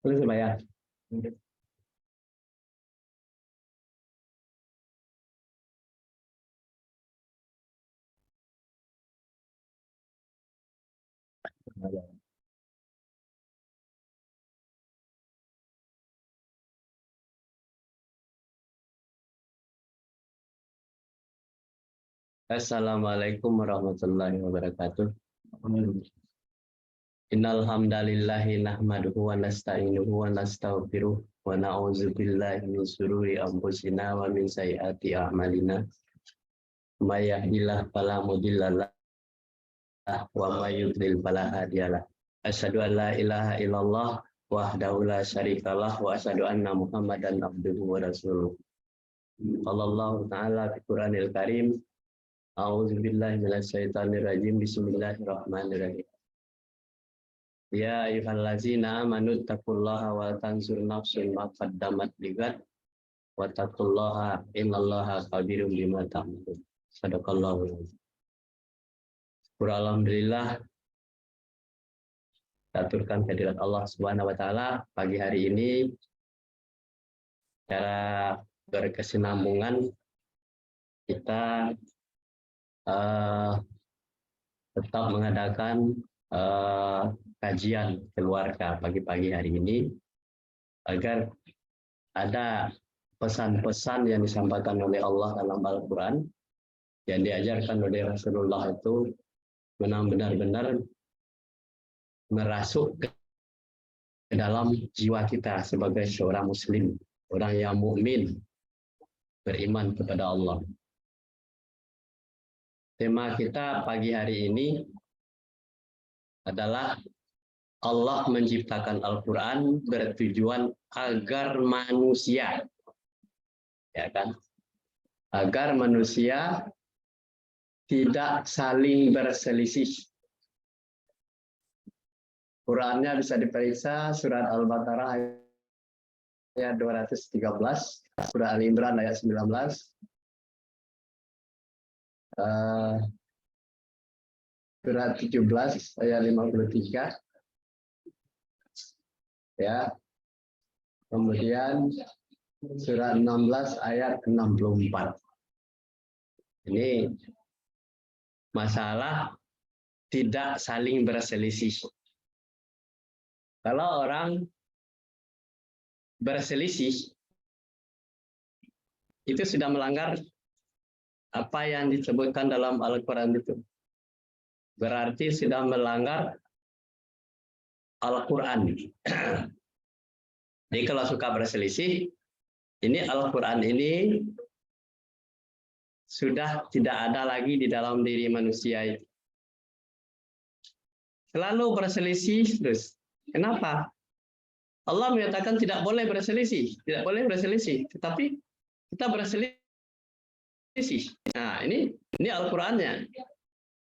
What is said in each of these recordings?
Terus Pak ya. Assalamualaikum warahmatullahi wabarakatuh. Innal hamdalillahi nahmaduhu wa nasta'inuhu wa nastaghfiruh wa na'udzu billahi min shururi anfusina wa min sayyiati a'malina. May yahdihillahu fala mudhillalah wa may yudlil fala hadiyalah. Asyhadu an la ilaha illallah wahdahu la syarikalah wa asyhadu anna Muhammadan abduhu wa rasuluh. Sallallahu ta'ala fi Qur'anil Karim. A'udzu billahi minasyaitonir rajim. Bismillahirrahmanirrahim. Ya ayyuhallazina amanu taqullaha wa tanzur nafsun ma qaddamat ligat wa taqullaha innallaha khabirum bima ta'malun. Shadaqallahu. Alhamdulillah, aturkan kehadirat Allah Subhanahu wa taala pagi hari ini secara berkesinambungan kita tetap mengadakan kajian keluarga pagi-pagi hari ini agar ada pesan-pesan yang disampaikan oleh Allah dalam Al-Quran yang diajarkan oleh Rasulullah itu benar-benar merasuk ke dalam jiwa kita sebagai seorang muslim, orang yang mukmin, beriman kepada Allah. Tema kita pagi hari ini adalah Allah menciptakan Al-Quran bertujuan agar manusia, ya kan, agar manusia tidak saling berselisih. Qurannya bisa diperiksa surat Al-Baqarah ayat 213, surah Al-Imran ayat 19, surat 17 ayat 53, ya. Kemudian surat 16 ayat 64. Ini masalah tidak saling berselisih. Kalau orang berselisih, itu sudah melanggar apa yang disebutkan dalam Al-Quran itu. Berarti sudah melanggar Al-Quran. Jadi kalau suka berselisih, ini Al-Quran ini sudah tidak ada lagi di dalam diri manusia itu. Selalu berselisih terus. Kenapa? Allah menyatakan tidak boleh berselisih, tidak boleh berselisih, tetapi kita berselisih. Nah, ini Al-Qur'annya.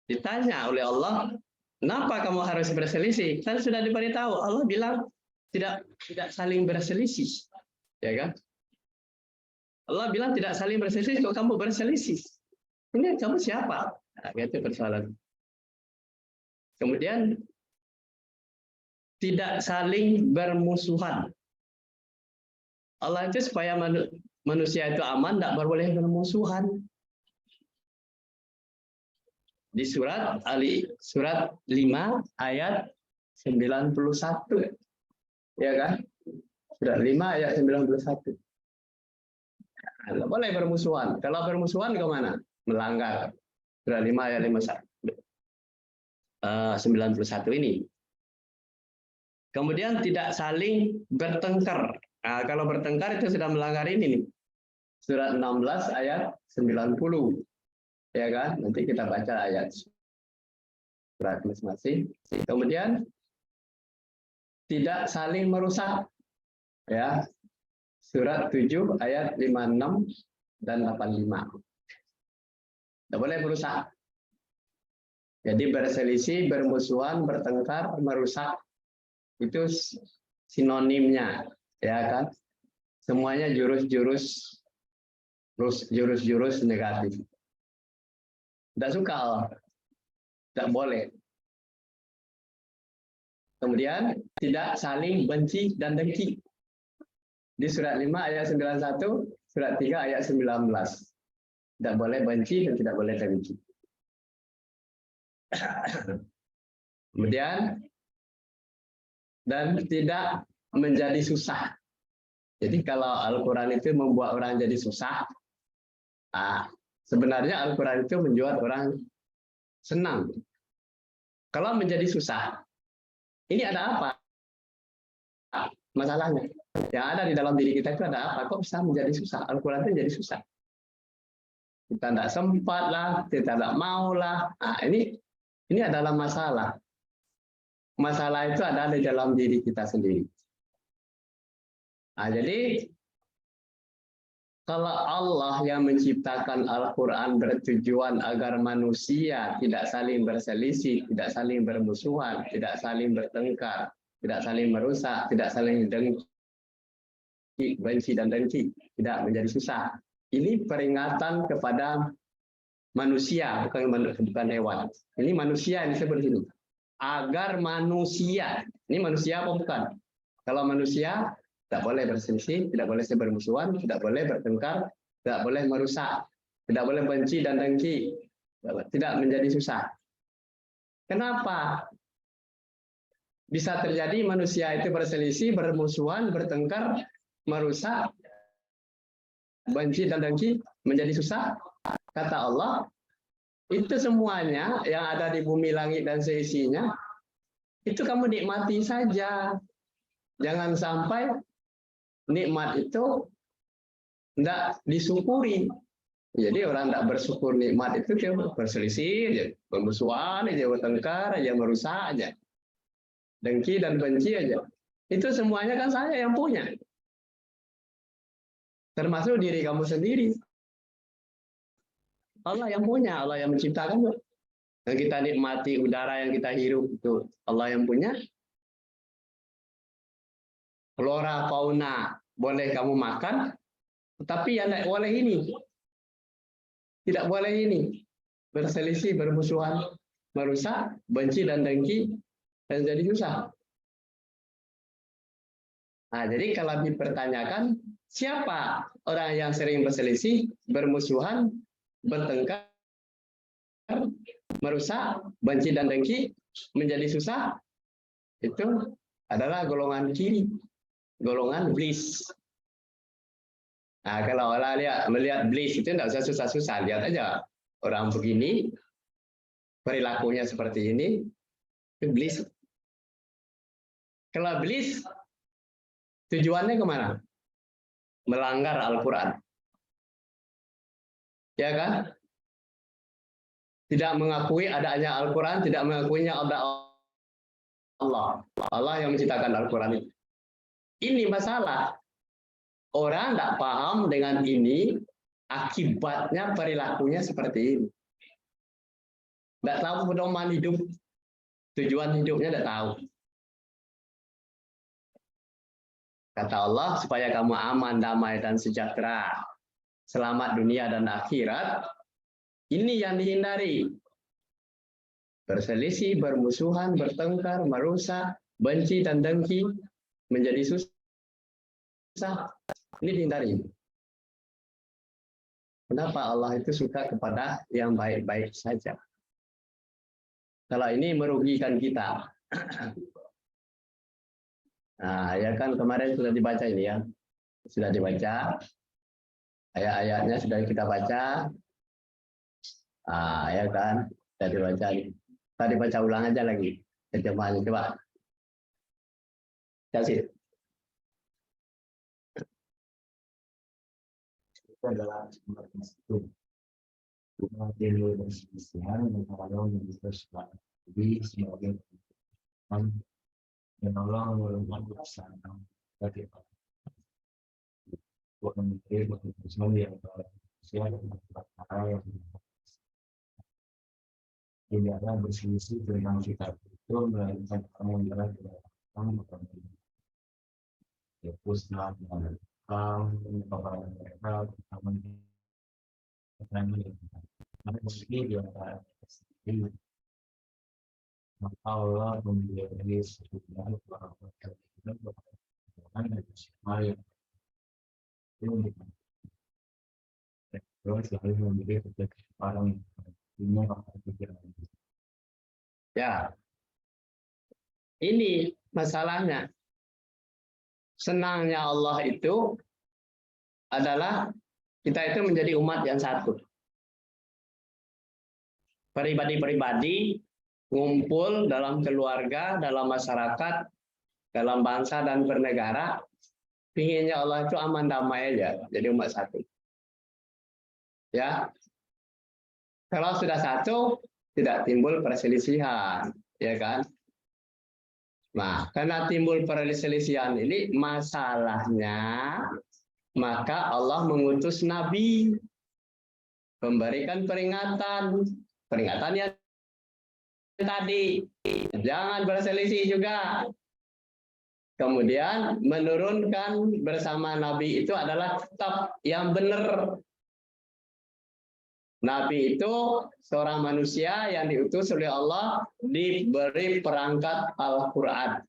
Ditanya oleh Allah, kenapa kamu harus berselisih? Kan sudah diberitahu, Allah bilang tidak saling berselisih, ya kan? Allah bilang tidak saling berselisih, kok kamu berselisih? Ini kamu siapa? Nah, itu persoalan. Kemudian tidak saling bermusuhan. Allah itu supaya manusia itu aman, tidak boleh bermusuhan. Di surat 5 ayat 91. Ya kan? Surat 5 ayat 91. Tidak boleh bermusuhan. Kalau bermusuhan kemana? Melanggar. Surat 5 ayat 91 ini. Kemudian tidak saling bertengkar. Nah, kalau bertengkar itu sudah melanggar ini nih. Surat 16 ayat 90. Ya kan? Nanti kita baca ayat surat masing-masing. Kemudian tidak saling merusak. Ya. Surat 7 ayat 56 dan 85. Tidak boleh merusak. Jadi berselisih, bermusuhan, bertengkar, merusak itu sinonimnya, ya kan? Semuanya jurus-jurus negatif. Tidak suka Allah, tidak boleh. Kemudian tidak saling benci dan dengki. Di surat 5 ayat 91, surat 3 ayat 19. Tidak boleh benci dan tidak boleh dengki. Kemudian dan tidak menjadi susah. Jadi kalau Al-Quran itu membuat orang jadi susah, sebenarnya Al-Quran itu membuat orang senang. Kalau menjadi susah, ini ada apa masalahnya? Yang ada di dalam diri kita itu ada apa? Kok bisa menjadi susah? Al-Quran itu jadi susah. Kita tidak sempat lah, kita tidak mau lah. Nah, ini adalah masalah. Masalah itu ada di dalam diri kita sendiri. Nah, jadi kalau Allah yang menciptakan Al-Quran bertujuan agar manusia tidak saling berselisih, tidak saling bermusuhan, tidak saling bertengkar, tidak saling merusak, tidak saling dengki, benci dan dengki, tidak menjadi susah. Ini peringatan kepada manusia, bukan hewan. Ini manusia yang disebut ini. Agar manusia, ini manusia apa bukan? Kalau manusia tidak boleh berselisih, tidak boleh bermusuhan, tidak boleh bertengkar, tidak boleh merusak, tidak boleh benci dan dengki, tidak menjadi susah. Kenapa bisa terjadi manusia itu berselisih, bermusuhan, bertengkar, merusak, benci dan dengki, menjadi susah? Kata Allah, itu semuanya yang ada di bumi, langit, dan seisinya, itu kamu nikmati saja. Jangan sampai nikmat itu tidak disyukuri. Jadi orang tidak bersyukur nikmat itu dia berselisih, bermusuhan, dia bertengkar, dia merusak aja. Dengki dan benci aja. Itu semuanya kan saya yang punya. Termasuk diri kamu sendiri. Allah yang punya, Allah yang menciptakan. Yang kita nikmati udara yang kita hirup itu Allah yang punya. Flora, fauna boleh kamu makan, tetapi yang tidak boleh ini. Tidak boleh ini. Berselisih, bermusuhan, merusak, benci dan dengki, dan jadi susah. Nah, jadi kalau dipertanyakan, siapa orang yang sering berselisih, bermusuhan, bertengkar, merusak, benci dan dengki, menjadi susah, itu adalah golongan kiri, golongan iblis. Nah, kalau orang melihat iblis itu tidak usah susah-susah, lihat aja orang begini, perilakunya seperti ini, iblis. Kalau iblis, tujuannya kemana? Melanggar Al-Quran. Ya kan? Tidak mengakui adanya Al-Quran, tidak mengakuinya ada Allah. Allah yang menciptakan Al-Quran itu. Ini masalah. Orang tidak paham dengan ini, akibatnya perilakunya seperti ini. Tidak tahu pedoman hidup, tujuan hidupnya tidak tahu. Kata Allah, supaya kamu aman, damai, dan sejahtera, selamat dunia dan akhirat, ini yang dihindari. Berselisih, bermusuhan, bertengkar, merusak, benci, dan dengki, menjadi susah. Ini dihindari. Kenapa Allah itu suka kepada yang baik-baik saja? Kalau ini merugikan kita. Nah, ya kan kemarin sudah dibaca ini ya. Sudah dibaca. Ayat-ayatnya sudah kita baca. Ah, ya kan? Sudah dibaca. Tadi baca ulang aja lagi. Terjemahannya coba. Kasih. Itu adalah sebuah itu. Bukan diri dan Kristen yang kalau menjadi sesuatu sebagai dan Allah melakukan kebesaran bagi bukan menteri bukan sesuatu yang siapa yang perkara yang tidak ada berselisih dengan kita itu melakukan pengambilan dalam ya pusat dan kepada mereka teman teman karena mungkin dia Allah membiayai sejumlah para pekerja dan semua yang terus lalu memberi kesempatan semua pekerjaan. Ya, ini masalahnya. Senangnya Allah itu adalah kita itu menjadi umat yang satu. Pribadi-pribadi ngumpul dalam keluarga, dalam masyarakat, dalam bangsa dan bernegara, pinginnya Allah itu aman damai aja, jadi umat satu. Ya, kalau sudah satu, tidak timbul perselisihan, ya kan? Nah, karena timbul perselisihan ini masalahnya, maka Allah mengutus Nabi, memberikan peringatan yang tadi, jangan berselisih juga. Kemudian menurunkan bersama Nabi itu adalah kitab yang benar. Nabi itu seorang manusia yang diutus oleh Allah, diberi perangkat Al-Quran.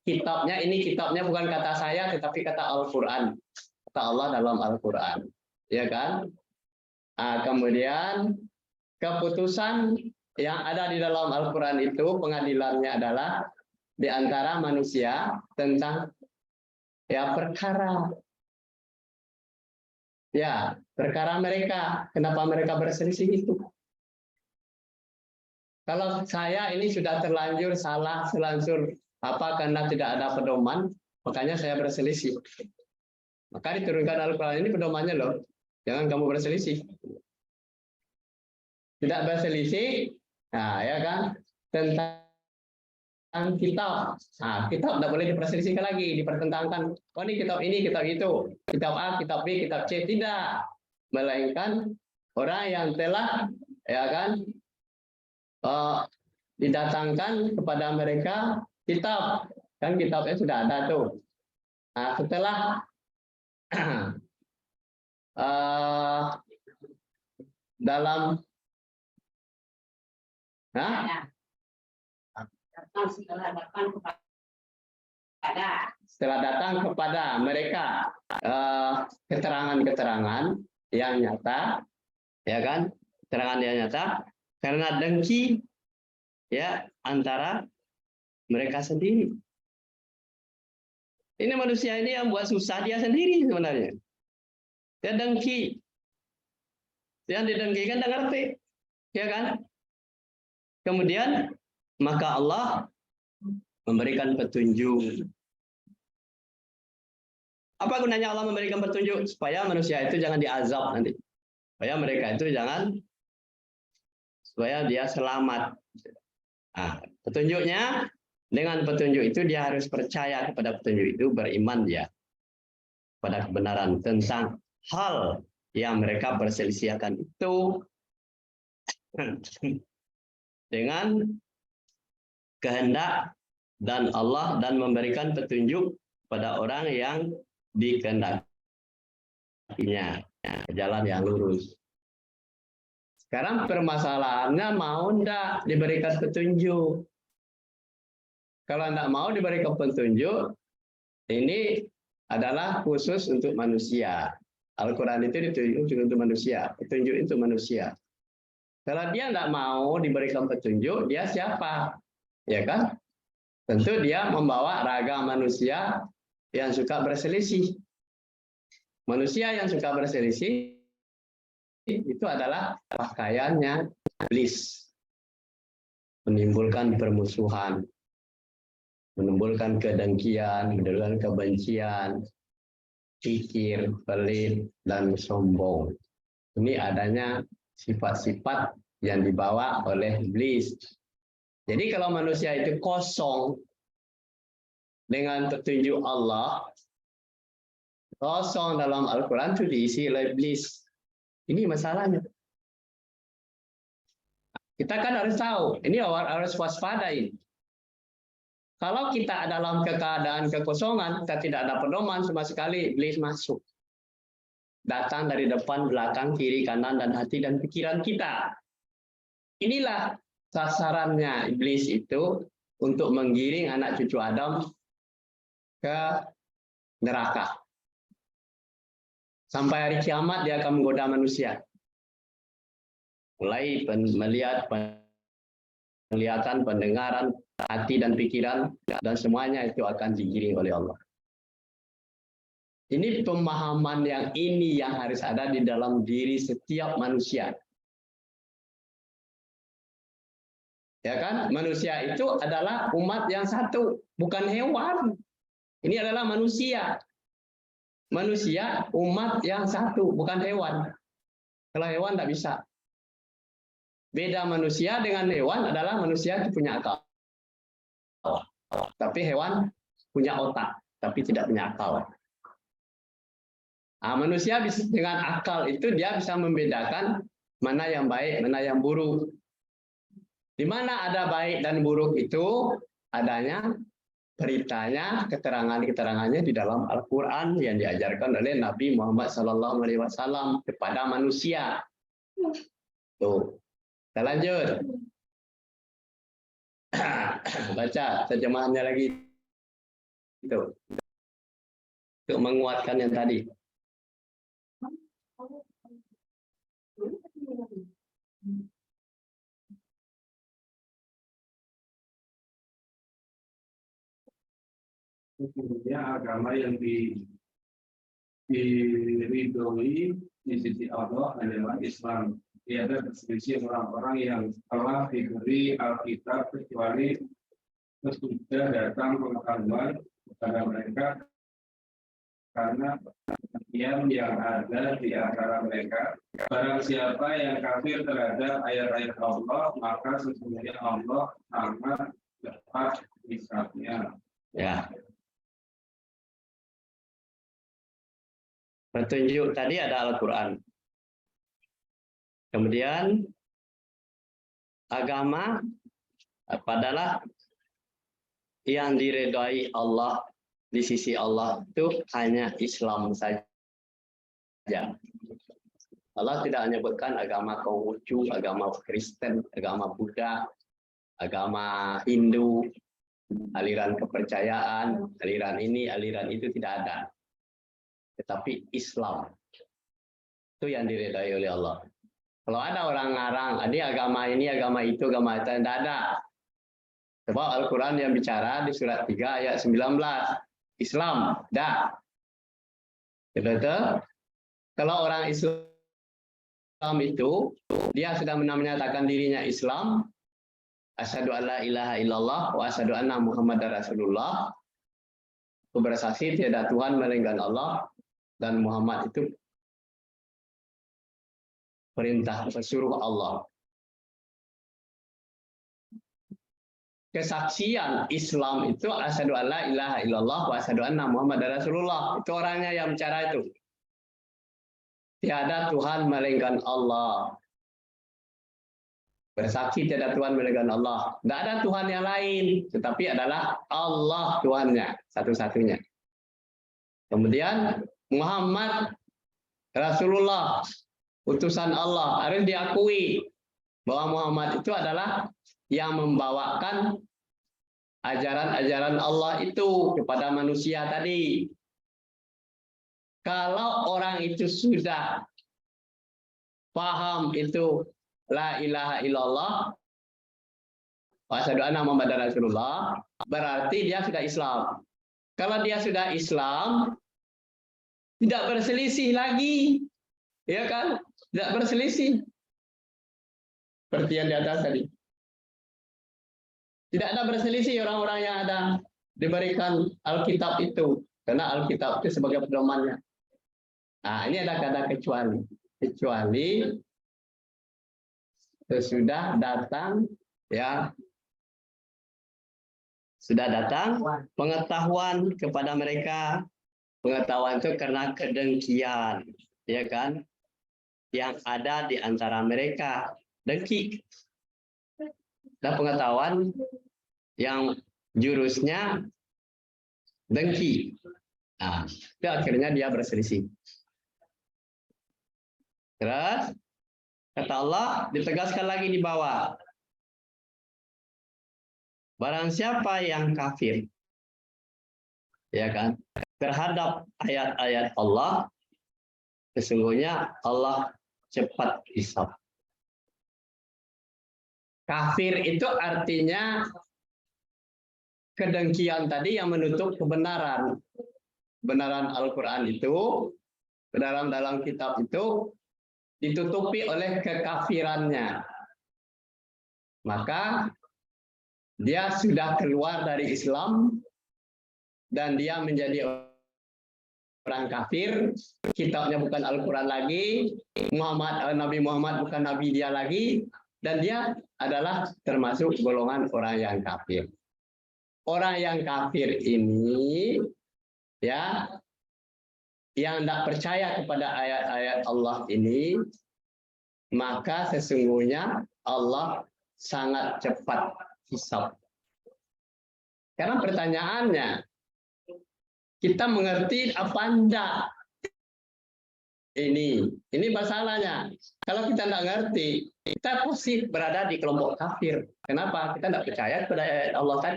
Kitabnya bukan kata saya, tetapi kata Al-Quran. Kata Allah dalam Al-Quran. Ya kan? Nah, kemudian keputusan yang ada di dalam Al-Quran itu pengadilannya adalah di antara manusia tentang ya perkara mereka, kenapa mereka berselisih itu. Kalau saya ini sudah terlanjur salah, karena tidak ada pedoman, makanya saya berselisih. Maka diturunkan Al-Quran ini pedomannya loh, jangan kamu berselisih. Tidak berselisih, nah ya kan, tentang kitab. Nah, kitab tidak boleh diperselisihkan lagi, dipertentangkan. Oh ini, kitab itu, kitab A, kitab B, kitab C, tidak. Melainkan orang yang telah ya kan didatangkan kepada mereka kitab, kan kitabnya sudah ada tuh. Nah, setelah dalam setelah datang kepada mereka keterangan-keterangan yang nyata, ya kan, keterangan yang nyata, karena dengki ya antara mereka sendiri. Ini manusia ini yang buat susah dia sendiri sebenarnya. Dia dengki. Yang didengkikan tidak ngerti, ya kan? Kemudian maka Allah memberikan petunjuk. Apa gunanya Allah memberikan petunjuk? Supaya manusia itu jangan diazab nanti. Supaya dia selamat. Nah, petunjuknya, dengan petunjuk itu dia harus percaya kepada petunjuk itu, beriman dia pada kebenaran tentang hal yang mereka perselisihkan itu dengan kehendak dan Allah, dan memberikan petunjuk pada orang yang dikehendakinya jalan yang lurus. Sekarang permasalahannya mau enggak diberikan petunjuk. Kalau enggak mau diberikan petunjuk, ini adalah khusus untuk manusia. Al-Quran itu ditunjuk untuk manusia, petunjuk untuk manusia. Kalau dia enggak mau diberikan petunjuk, dia siapa? Ya kan? Tentu dia membawa ragam manusia yang suka berselisih. Manusia yang suka berselisih itu adalah pakaiannya iblis, menimbulkan permusuhan, menimbulkan kedengkian, menimbulkan kebencian, kikir, pelit, dan sombong. Ini adanya sifat-sifat yang dibawa oleh iblis. Jadi kalau manusia itu kosong dengan petunjuk Allah, kosong dalam Al-Quran itu diisi oleh iblis. Ini masalahnya. Kita kan harus tahu, ini harus waspada ini. Kalau kita dalam keadaan kekosongan, kita tidak ada pedoman sama sekali, iblis masuk. Datang dari depan, belakang, kiri, kanan, dan hati dan pikiran kita. Inilah sasarannya iblis itu untuk menggiring anak cucu Adam ke neraka. Sampai hari kiamat dia akan menggoda manusia. Mulai melihat, penglihatan, pendengaran, hati dan pikiran, dan semuanya itu akan digiring oleh Allah. Ini pemahaman yang harus ada di dalam diri setiap manusia. Ya kan? Manusia itu adalah umat yang satu, bukan hewan. Ini adalah manusia. Manusia umat yang satu, bukan hewan. Kalau hewan tidak bisa. Beda manusia dengan hewan adalah manusia itu punya akal. Tapi hewan punya otak, tapi tidak punya akal. Nah, manusia bisa, dengan akal itu dia bisa membedakan mana yang baik, mana yang buruk. Di mana ada baik dan buruk itu adanya beritanya, keterangannya di dalam Al-Quran yang diajarkan oleh Nabi Muhammad SAW kepada manusia. Tuh, kita lanjut. Baca terjemahannya lagi. Itu untuk menguatkan yang tadi. Sesungguhnya agama yang diridhoi di sisi Allah adalah Islam. Tiada berselisih orang-orang yang telah diberi Alkitab kecuali sesudah datang pengetahuan kepada mereka karena kemudian yang ada di antara mereka. Barang siapa yang kafir terhadap ayat-ayat Allah, maka sesungguhnya Allah sangat cepat hisabnya. Ya. Petunjuk tadi ada Al-Quran. Kemudian agama adalah yang diredai Allah di sisi Allah itu hanya Islam saja. Allah tidak menyebutkan agama Konghucu, agama Kristen, agama Buddha, agama Hindu, aliran kepercayaan, aliran ini, aliran itu tidak ada. Tetapi Islam itu yang diredai oleh Allah. Kalau ada orang ngarang, ini agama itu, agama itu, tidak ada. Sebab Al-Quran yang bicara di surat 3 ayat 19. Islam, dah. Betul? Kalau orang Islam itu, dia sudah menyatakan dirinya Islam, asyhadu alla ilaha illallah wa asyhadu anna Muhammadar Rasulullah. Aku bersaksi tiada Tuhan melainkan Allah dan Muhammad itu perintah pesuruh Allah. Kesaksian Islam itu asyhadu alla ilaha illallah wa asyhadu anna Muhammadar Rasulullah. Itu orangnya yang bicara itu. Tiada Tuhan melainkan Allah. Bersaksi tiada Tuhan melainkan Allah. Tidak ada Tuhan yang lain, tetapi adalah Allah Tuhannya, satu-satunya. Kemudian Muhammad Rasulullah, utusan Allah, harus diakui bahwa Muhammad itu adalah yang membawakan ajaran-ajaran Allah itu kepada manusia tadi. Kalau orang itu sudah paham itu la ilaha illallah wa asyhadu anna Muhammadar Rasulullah, berarti dia sudah Islam. Kalau dia sudah Islam, tidak berselisih lagi. Ya kan? Tidak berselisih. Seperti yang di atas tadi. Tidak ada berselisih orang-orang yang ada diberikan Alkitab itu. Karena Alkitab itu sebagai pedomannya. Nah, ini ada kata kecuali. Kecuali sesudah datang, ya, sudah datang pengetahuan kepada mereka. Pengetahuan itu karena kedengkian, ya kan? Yang ada di antara mereka. Dengki. Dan pengetahuan yang jurusnya dengki. Nah, itu akhirnya dia berselisih. Terus kata Allah ditegaskan lagi di bawah. Barang siapa yang kafir, ya kan, terhadap ayat-ayat Allah, sesungguhnya Allah cepat hisab. Kafir itu artinya kedengkian tadi yang menutup kebenaran. Kebenaran Al-Quran itu, kebenaran dalam kitab itu ditutupi oleh kekafirannya. Maka dia sudah keluar dari Islam dan dia menjadi orang kafir, kitabnya bukan Al-Quran lagi, Nabi Muhammad bukan Nabi dia lagi, dan dia adalah termasuk golongan orang yang kafir. Orang yang kafir ini, ya, yang tidak percaya kepada ayat-ayat Allah ini, maka sesungguhnya Allah sangat cepat hisab. Karena pertanyaannya, kita mengerti apa enggak? Ini masalahnya. Kalau kita tidak ngerti, kita pasti berada di kelompok kafir. Kenapa? Kita tidak percaya kepada ayat Allah kan?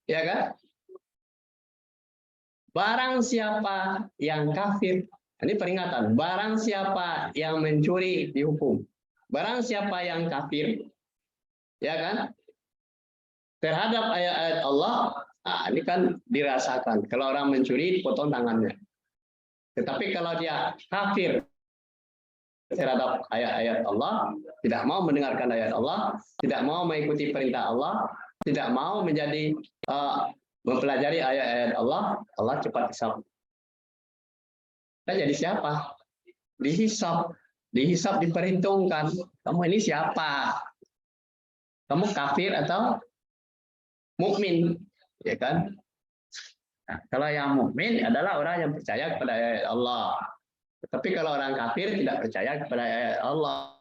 Ya kan? Barang siapa yang kafir, ini peringatan. Barang siapa yang mencuri dihukum. Barang siapa yang kafir, ya kan? Terhadap ayat-ayat Allah, nah, ini kan dirasakan. Kalau orang mencuri, dipotong tangannya. Tetapi kalau dia kafir terhadap ayat-ayat Allah, tidak mau mendengarkan ayat Allah, tidak mau mengikuti perintah Allah, tidak mau menjadi mempelajari ayat-ayat Allah, Allah cepat hisab. Kita jadi siapa? Dihisab, diperhitungkan. Kamu ini siapa? Kamu kafir atau mukmin, ya kan? Nah, kalau yang mukmin adalah orang yang percaya kepada ayat Allah. Tetapi kalau orang kafir tidak percaya kepada ayat Allah.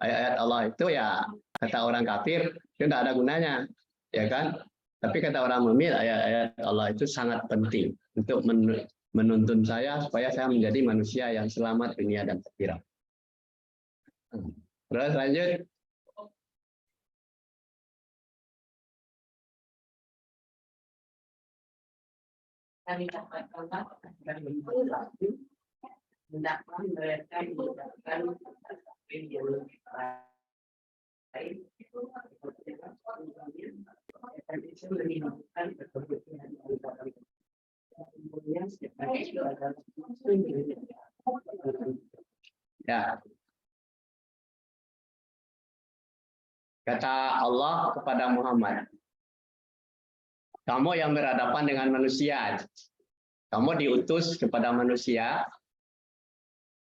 Ayat Allah itu ya kata orang kafir itu tidak ada gunanya, ya kan? Tapi kata orang mukmin ayat-ayat Allah itu sangat penting untuk menuntun saya supaya saya menjadi manusia yang selamat dunia dan akhirat. Terus lanjut. Kami dapat kontak dan mendapat mereka mendapatkan video baik itu menunjukkan kebutuhan kemudian ya, kata Allah kepada Muhammad, kamu yang berhadapan dengan manusia, kamu diutus kepada manusia,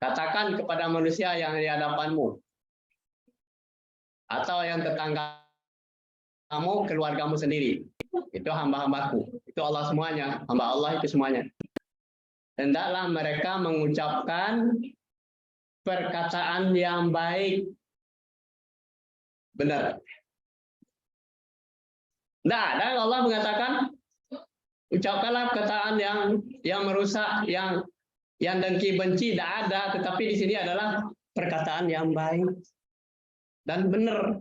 katakan kepada manusia yang di hadapanmu, atau yang tetangga kamu, keluargamu sendiri, itu hamba-hambaku, itu Allah semuanya, hamba Allah itu semuanya. Hendaklah mereka mengucapkan perkataan yang baik, benar. Nah, dan Allah mengatakan, ucapkanlah perkataan yang merusak, yang dengki benci, tidak ada. Tetapi di sini adalah perkataan yang baik dan benar.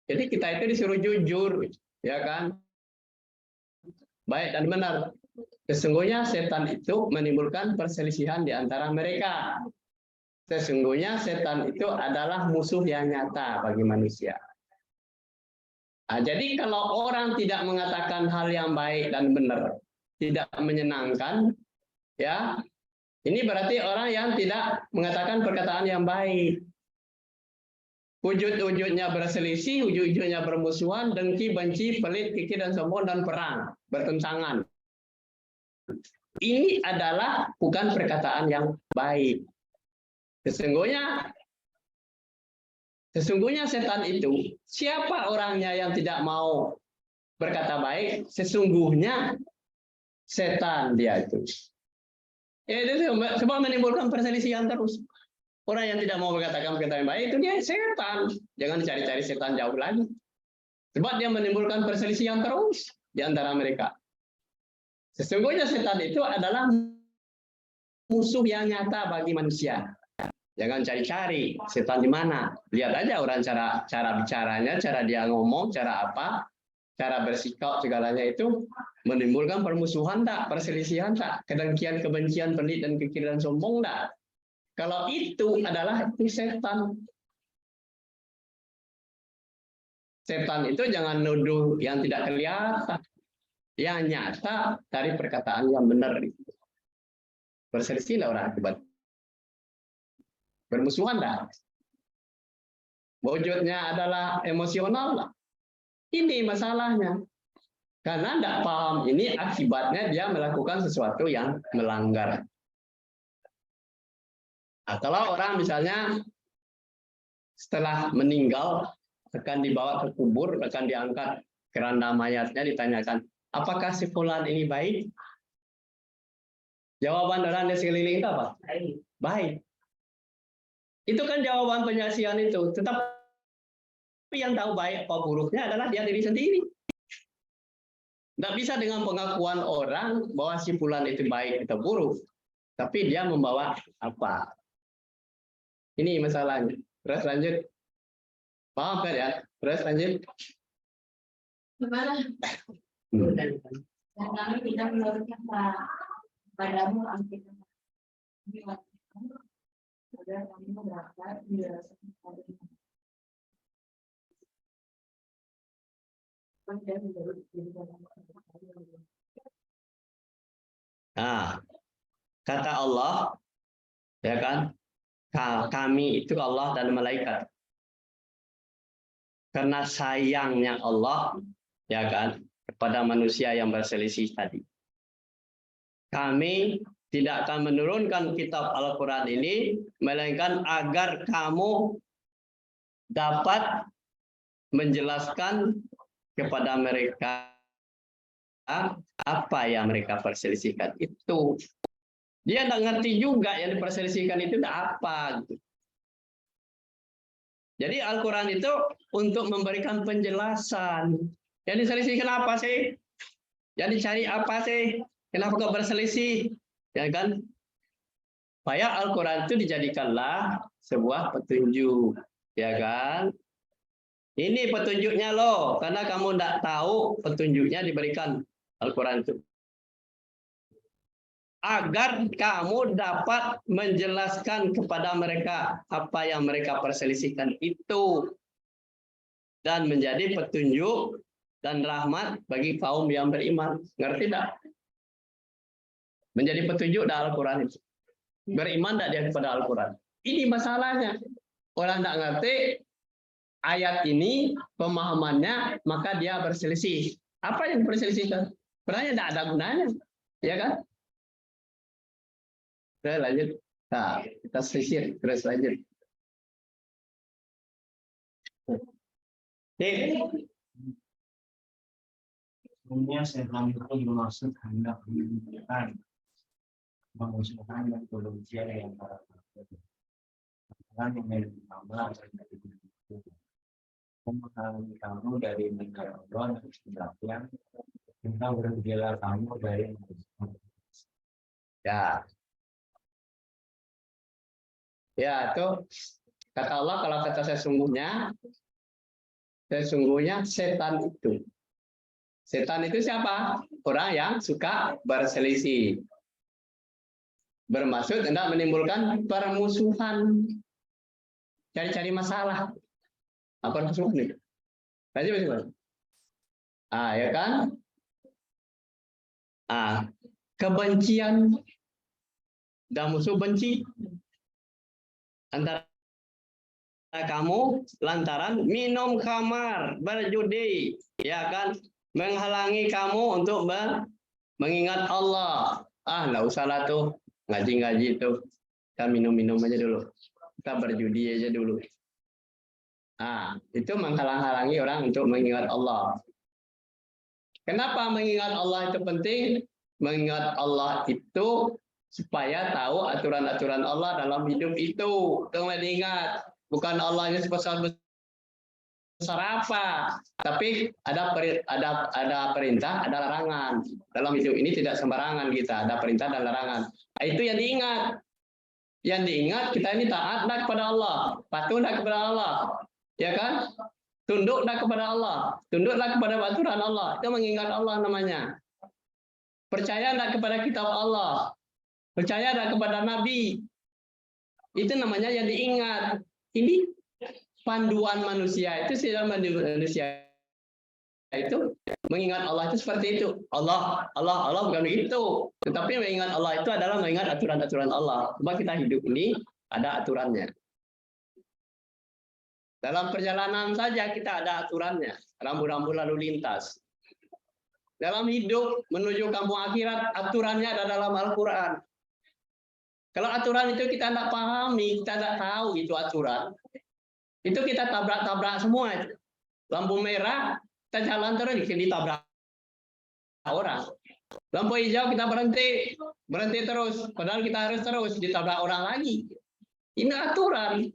Jadi kita itu disuruh jujur, ya kan? Baik dan benar. Sesungguhnya setan itu menimbulkan perselisihan di antara mereka. Sesungguhnya setan itu adalah musuh yang nyata bagi manusia. Nah, jadi kalau orang tidak mengatakan hal yang baik dan benar, tidak menyenangkan, ya, ini berarti orang yang tidak mengatakan perkataan yang baik. Wujud-wujudnya berselisih, wujud-wujudnya bermusuhan, dengki, benci, pelit, kikir, dan sombong, dan perang, bertentangan. Ini adalah bukan perkataan yang baik. Sesungguhnya setan itu, siapa orangnya yang tidak mau berkata baik? Sesungguhnya setan dia itu. Ya, itu sebab menimbulkan perselisihan terus. Orang yang tidak mau berkatakan perkataan yang baik itu dia setan. Jangan cari-cari setan jauh lagi. Sebab dia menimbulkan perselisihan terus di antara mereka. Sesungguhnya setan itu adalah musuh yang nyata bagi manusia. Jangan cari-cari setan di mana. Lihat aja orang cara bicaranya, cara dia ngomong, cara apa, cara bersikap segalanya itu menimbulkan permusuhan tak, perselisihan tak, kedengkian, kebencian, pelit dan kekiran sombong tak. Kalau itu adalah itu setan. Setan itu jangan nuduh yang tidak kelihatan, yang nyata dari perkataan yang benar. Berselisih lah orang akibat. Bermusuhan dah. Wujudnya adalah emosional lah. Ini masalahnya. Karena tidak paham ini akibatnya dia melakukan sesuatu yang melanggar. Nah, kalau orang misalnya setelah meninggal akan dibawa ke kubur, akan diangkat keranda mayatnya, ditanyakan, apakah si fulan ini baik? Jawaban orang di sekeliling itu apa? Baik. Baik. Itu kan jawaban penyaksian itu. Tetapi yang tahu baik apa buruknya adalah dia diri sendiri. Tidak bisa dengan pengakuan orang bahwa si fulan itu baik atau buruk. Tapi dia membawa apa? Ini masalahnya. Terus lanjut. Paham kan ya? Terus lanjut. Gimana? Dan kami tidak menurutkan padamu angkitan. Agar kami berangkat menjelaskan kepada Nah, kata Allah, ya kan? Kami itu Allah dan malaikat. Karena sayangnya Allah, ya kan, kepada manusia yang berselisih tadi. Kami tidak akan menurunkan kitab Al-Quran ini, melainkan agar kamu dapat menjelaskan kepada mereka apa yang mereka perselisihkan. Itu. Dia tidak ngerti juga yang diperselisihkan itu apa. Jadi Al-Quran itu untuk memberikan penjelasan. Yang diselisihkan apa sih? Yang dicari apa sih? Kenapa kok berselisih? Ya kan? Supaya Al-Quran itu dijadikanlah sebuah petunjuk. Ya kan? Ini petunjuknya loh. Karena kamu tidak tahu petunjuknya diberikan Al-Quran itu. Agar kamu dapat menjelaskan kepada mereka apa yang mereka perselisihkan itu. Dan menjadi petunjuk dan rahmat bagi kaum yang beriman. Ngerti tidak? Menjadi petunjuk dalam Al-Quran itu. Beriman tidak dia kepada Al-Quran. Ini masalahnya. Orang tidak ngerti ayat ini, pemahamannya, maka dia berselisih. Apa yang berselisihkan? Sebenarnya tidak ada gunanya. Ya kan? Oke, lanjut. Nah, kita selisih. Terus lanjut. Sebenarnya setan itu bermaksud hendak menunjukkan mengusulkan metodologi yang para memiliki nama memahami kamu dari mendengar Allah dan sebagainya, kita berbela kamu dari ya itu kata Allah. Kalau kata sesungguhnya setan itu siapa? Orang yang suka berselisih. Bermaksud hendak menimbulkan permusuhan. Cari-cari masalah. Apa musuh nih? Lanjut. Ya kan? Kebencian dan musuh benci antara kamu lantaran minum khamar, berjudi, ya kan? Menghalangi kamu untuk mengingat Allah. Nggak usahlah tuh ngaji-ngaji tuh. Kita minum-minum aja dulu. Kita berjudi aja dulu. Itu menghalang-halangi orang untuk mengingat Allah. Kenapa mengingat Allah itu penting? Mengingat Allah itu supaya tahu aturan-aturan Allah dalam hidup itu. Tunggu diingat. Bukan Allahnya sebesar apa, tapi ada perintah, ada larangan. Dalam hidup ini tidak sembarangan kita, ada perintah dan larangan. Itu yang diingat. Yang diingat kita ini taatlah kepada Allah, patuhlah kepada Allah, ya kan? Tunduklah kepada Allah, tunduklah kepada aturan Allah. Itu mengingat Allah namanya. Percayalah kepada kitab Allah, percayalah kepada Nabi. Itu namanya yang diingat. Ini panduan manusia itu, sidang manusia itu mengingat Allah itu seperti itu. Allah bukan begitu. Tetapi mengingat Allah itu adalah mengingat aturan-aturan Allah. Sebab kita hidup ini ada aturannya. Dalam perjalanan saja kita ada aturannya. Rambu-rambu lalu lintas. Dalam hidup menuju kampung akhirat, aturannya ada dalam Al-Quran. Kalau aturan itu kita tidak pahami, kita tidak tahu itu aturan, itu kita tabrak-tabrak semua. Lampu merah, kita jalan terus, ditabrak orang. Lampu hijau kita berhenti terus. Padahal kita harus terus, ditabrak orang lagi. Ini aturan.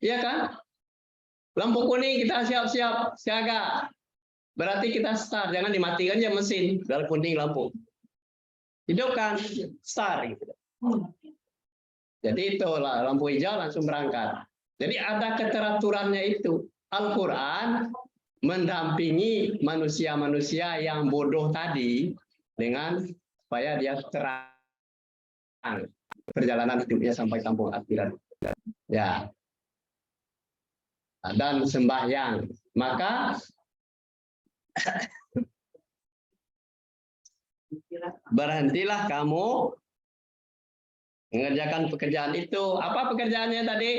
Iya kan? Lampu kuning kita siap-siap, siaga. Berarti kita start, jangan dimatikan ya mesin. Dalam kuning lampu. Hidupkan, start. Gitu. Jadi itulah lampu hijau langsung berangkat. Jadi ada keteraturannya itu. Al-Quran mendampingi manusia-manusia yang bodoh tadi dengan supaya dia terang perjalanan hidupnya sampai kampung akhirat. Ya. Dan sembahyang. Maka berhentilah kamu mengerjakan pekerjaan itu. Apa pekerjaannya tadi?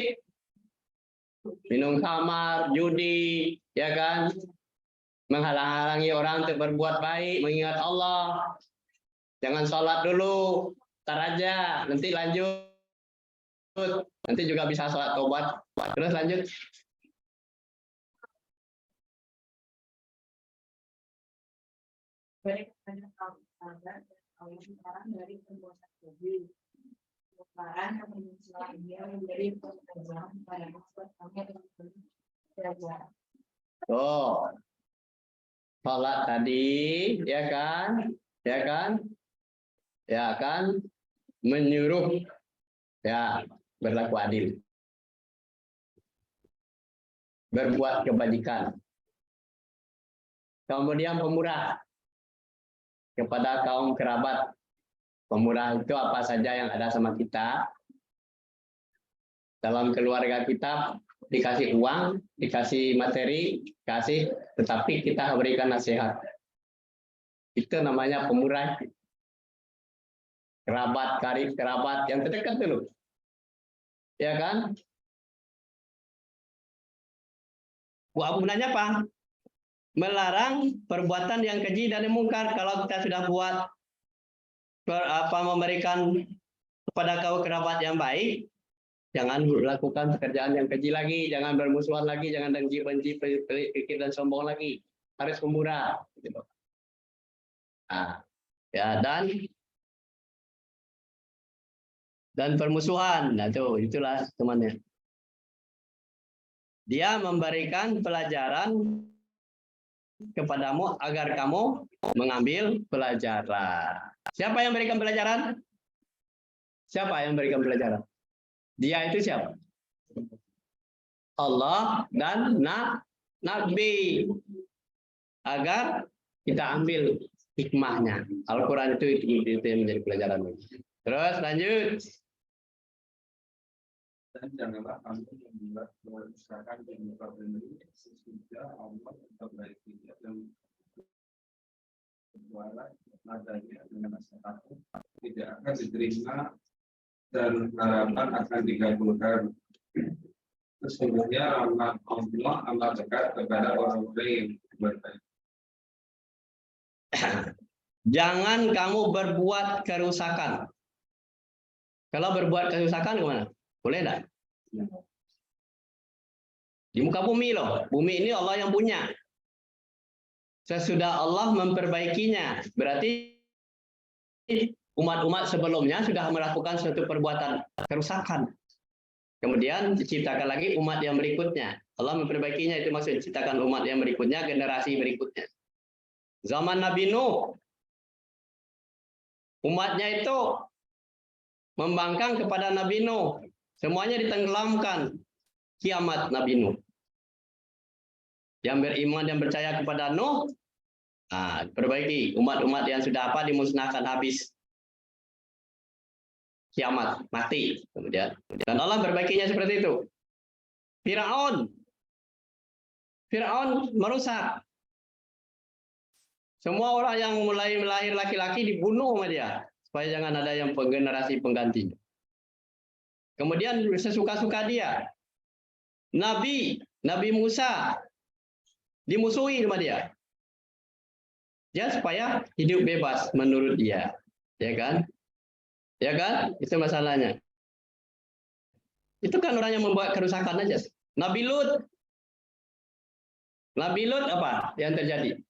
Minum khamar, judi, ya kan? Menghalang-halangi orang untuk berbuat baik, mengingat Allah. Jangan sholat dulu, ntar aja, nanti lanjut. Nanti juga bisa sholat tobat. Terus lanjut. Baik, banyak sahabat Allah sekarang dari perbuatan keji. Kemudian kemunculan dia menjadi pekerjaan pada maksud kami dengan belajar. Oh, sholat tadi, ya kan, menyuruh, ya berlaku adil, berbuat kebajikan. Kemudian pemurah kepada kaum kerabat. Pemurah itu apa saja yang ada sama kita. Dalam keluarga kita dikasih uang, dikasih materi, tetapi kita berikan nasihat. Itu namanya pemurah. Kerabat, karib, kerabat yang terdekat dulu. Ya kan? Gunanya apa? Melarang perbuatan yang keji dan mungkar. Kalau kita sudah buat memberikan kepada kaum kerabat yang baik, jangan lakukan pekerjaan yang keji lagi, jangan bermusuhan lagi, jangan benci, pelik dan sombong lagi. Harus pemurah. Gitu. Nah, ya dan permusuhan. Nah, itulah temannya. Dia memberikan pelajaran kepadamu agar kamu mengambil pelajaran. Siapa yang memberikan pelajaran? Siapa yang memberikan pelajaran? Dia itu siapa? Allah dan Nabi. Agar kita ambil hikmahnya. Al-Quran itu yang menjadi pelajaran. Terus lanjut. Dan janganlah kamu membuat kerusakan di muka bumi sesudah Allah memperbaiki dan berbuat adanya dengan nasihat tidak akan diterima dan harapan akan dikabulkan. Sesungguhnya rahmat Allah amat dekat kepada orang-orang yang berbuat baik. Jangan kamu berbuat kerusakan. Kalau berbuat kerusakan gimana? Boleh enggak? Di muka bumi loh. Bumi ini Allah yang punya. Sesudah Allah memperbaikinya, berarti umat-umat sebelumnya sudah melakukan suatu perbuatan kerusakan. Kemudian diciptakan lagi umat yang berikutnya. Allah memperbaikinya, itu maksud diciptakan umat yang berikutnya, generasi berikutnya. Zaman Nabi Nuh, umatnya itu membangkang kepada Nabi Nuh. Semuanya ditenggelamkan. Kiamat Nabi Nuh. Yang beriman dan percaya kepada Nuh, perbaiki. Umat-umat yang sudah apa dimusnahkan habis. Kiamat, mati. Kemudian dan Allah perbaikinya seperti itu. Firaun merusak. Semua orang yang mulai melahir laki-laki dibunuh sama dia supaya jangan ada yang generasi penggantinya. Kemudian sesuka-suka dia. Nabi Musa dimusuhi sama dia. Ya supaya hidup bebas menurut dia. Ya kan? Ya kan? Itu masalahnya. Itu kan orang yang membuat kerusakan aja. Nabi Lut apa yang terjadi?